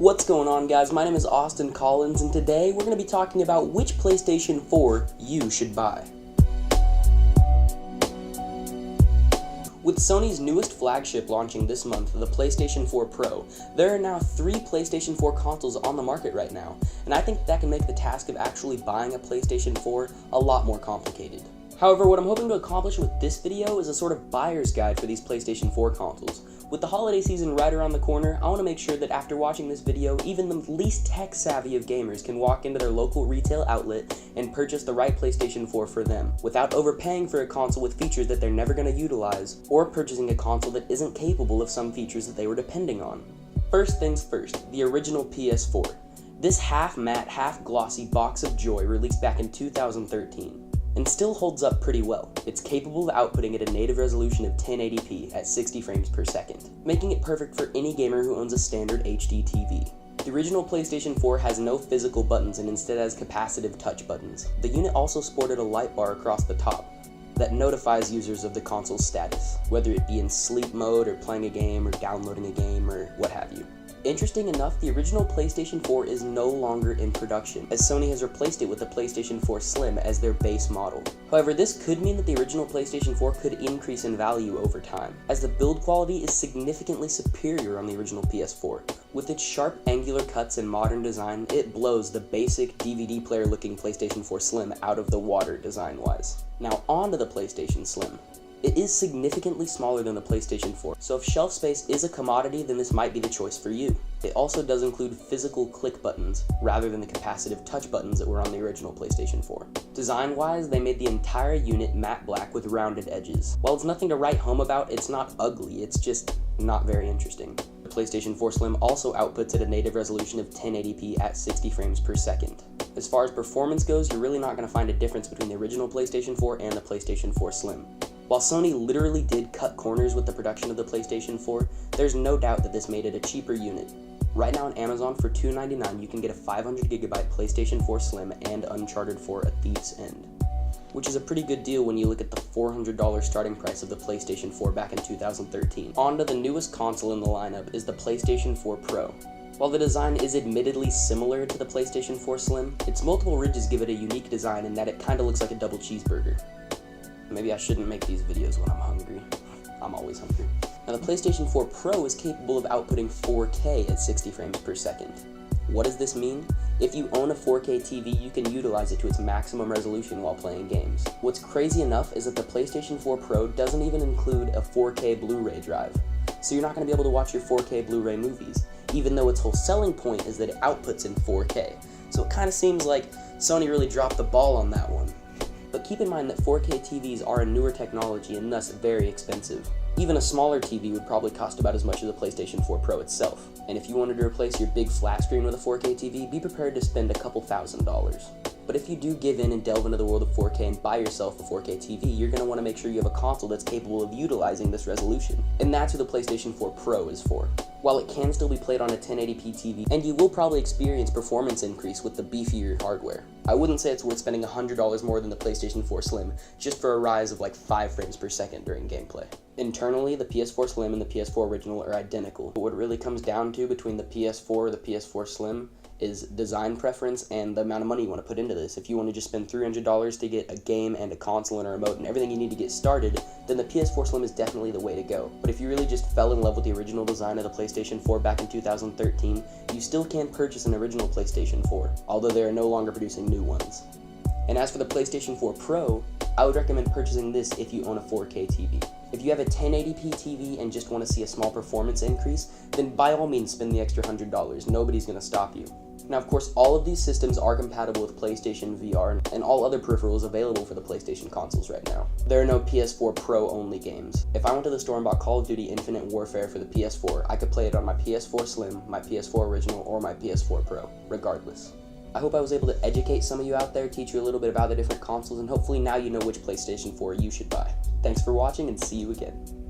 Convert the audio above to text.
What's going on, guys? My name is Austin Collins, and today we're going to be talking about which PlayStation 4 you should buy. With Sony's newest flagship launching this month, the PlayStation 4 Pro, there are now 3 PlayStation 4 consoles on the market right now, and I think that can make the task of actually buying a PlayStation 4 a lot more complicated. However, what I'm hoping to accomplish with this video is a sort of buyer's guide for these PlayStation 4 consoles. With the holiday season right around the corner, I want to make sure that after watching this video, even the least tech-savvy of gamers can walk into their local retail outlet and purchase the right PlayStation 4 for them, without overpaying for a console with features that they're never going to utilize, or purchasing a console that isn't capable of some features that they were depending on. First things first, the original PS4. This half-matte, half-glossy box of joy released back in 2013. And still holds up pretty well. It's capable of outputting at a native resolution of 1080p at 60 frames per second, making it perfect for any gamer who owns a standard HD TV. The original PlayStation 4 has no physical buttons and instead has capacitive touch buttons. The unit also sported a light bar across the top that notifies users of the console's status, whether it be in sleep mode or playing a game or downloading a game or what have you. Interesting enough, the original PlayStation 4 is no longer in production, as Sony has replaced it with the PlayStation 4 Slim as their base model. However, this could mean that the original PlayStation 4 could increase in value over time, as the build quality is significantly superior on the original PS4. With its sharp angular cuts and modern design, it blows the basic DVD player looking PlayStation 4 Slim out of the water design-wise. Now onto the PlayStation Slim. It is significantly smaller than the PlayStation 4, so if shelf space is a commodity, then this might be the choice for you. It also does include physical click buttons, rather than the capacitive touch buttons that were on the original PlayStation 4. Design-wise, they made the entire unit matte black with rounded edges. While it's nothing to write home about, it's not ugly, it's just not very interesting. The PlayStation 4 Slim also outputs at a native resolution of 1080p at 60 frames per second. As far as performance goes, you're really not going to find a difference between the original PlayStation 4 and the PlayStation 4 Slim. While Sony literally did cut corners with the production of the PlayStation 4, there's no doubt that this made it a cheaper unit. Right now on Amazon for $299, you can get a 500GB PlayStation 4 Slim and Uncharted 4 A Thief's End, which is a pretty good deal when you look at the $400 starting price of the PlayStation 4 back in 2013. On to the newest console in the lineup is the PlayStation 4 Pro. While the design is admittedly similar to the PlayStation 4 Slim, its multiple ridges give it a unique design in that it kinda looks like a double cheeseburger. Maybe I shouldn't make these videos when I'm hungry. I'm always hungry. Now the PlayStation 4 Pro is capable of outputting 4K at 60 frames per second. What does this mean? If you own a 4K TV, you can utilize it to its maximum resolution while playing games. What's crazy enough is that the PlayStation 4 Pro doesn't even include a 4K Blu-ray drive. So you're not going to be able to watch your 4K Blu-ray movies, even though its whole selling point is that it outputs in 4K. So it kind of seems like Sony really dropped the ball on that one. But keep in mind that 4K TVs are a newer technology and thus very expensive. Even a smaller TV would probably cost about as much as the PlayStation 4 Pro itself. And if you wanted to replace your big flat screen with a 4K TV, be prepared to spend a couple $1,000s. But if you do give in and delve into the world of 4K and buy yourself a 4K TV, you're going to want to make sure you have a console that's capable of utilizing this resolution. And that's what the PlayStation 4 Pro is for. While it can still be played on a 1080p TV, and you will probably experience performance increase with the beefier hardware, I wouldn't say it's worth spending $100 more than the PlayStation 4 Slim just for a rise of like 5 frames per second during gameplay. Internally, the PS4 Slim and the PS4 Original are identical, but what it really comes down to between the PS4 or the PS4 Slim is design preference and the amount of money you want to put into this. If you want to just spend $300 to get a game and a console and a remote and everything you need to get started, then the PS4 Slim is definitely the way to go. But if you really just fell in love with the original design of the PlayStation 4 back in 2013, you still can purchase an original PlayStation 4, although they are no longer producing new ones. And as for the PlayStation 4 Pro, I would recommend purchasing this if you own a 4K TV. If you have a 1080p TV and just want to see a small performance increase, then by all means spend the extra $100. Nobody's going to stop you. Now, of course, all of these systems are compatible with PlayStation VR and all other peripherals available for the PlayStation consoles right now. There are no PS4 Pro only games. If I went to the store and bought Call of Duty Infinite Warfare for the PS4, I could play it on my PS4 Slim, my PS4 Original, or my PS4 Pro, regardless. I hope I was able to educate some of you out there, teach you a little bit about the different consoles, and hopefully now you know which PlayStation 4 you should buy. Thanks for watching, and see you again.